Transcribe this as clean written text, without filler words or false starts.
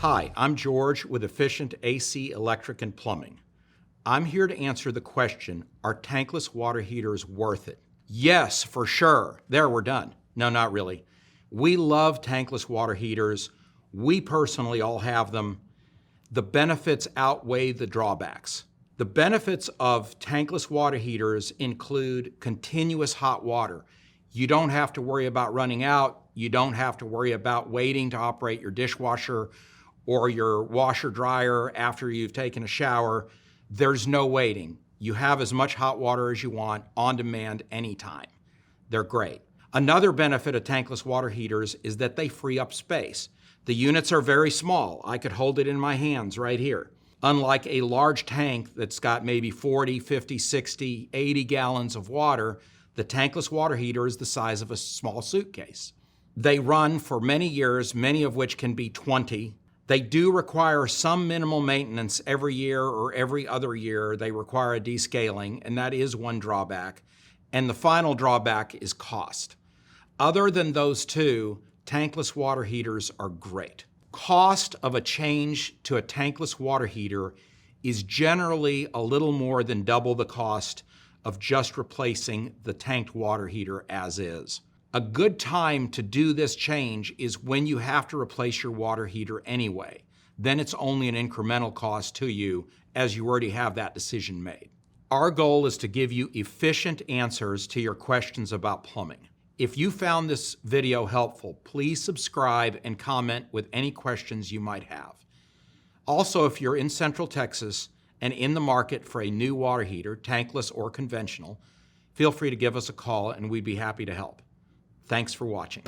Hi, I'm George with Efficient AC Electric and Plumbing. I'm here to answer the question, are tankless water heaters worth it? Yes, for sure. There, we're done. No, not really. We love tankless water heaters. We personally all have them. The benefits outweigh the drawbacks. The benefits of tankless water heaters include continuous hot water. You don't have to worry about running out. You don't have to worry about waiting to operate your dishwasher or your washer dryer after you've taken a shower. There's no waiting. You have as much hot water as you want on demand anytime. They're great. Another benefit of tankless water heaters is that they free up space. The units are very small. I could hold it in my hands right here. Unlike a large tank that's got maybe 40, 50, 60, 80 gallons of water, the tankless water heater is the size of a small suitcase. They run for many years, many of which can be 20. They do require some minimal maintenance every year or every other year. They require a descaling, and that is one drawback. And the final drawback is cost. Other than those two, tankless water heaters are great. Cost of a change to a tankless water heater is generally a little more than double the cost of just replacing the tanked water heater as is. A good time to do this change is when you have to replace your water heater anyway. Then it's only an incremental cost to you as you already have that decision made. Our goal is to give you efficient answers to your questions about plumbing. If you found this video helpful, please subscribe and comment with any questions you might have. Also, if you're in Central Texas and in the market for a new water heater, tankless or conventional, feel free to give us a call and we'd be happy to help. Thanks for watching.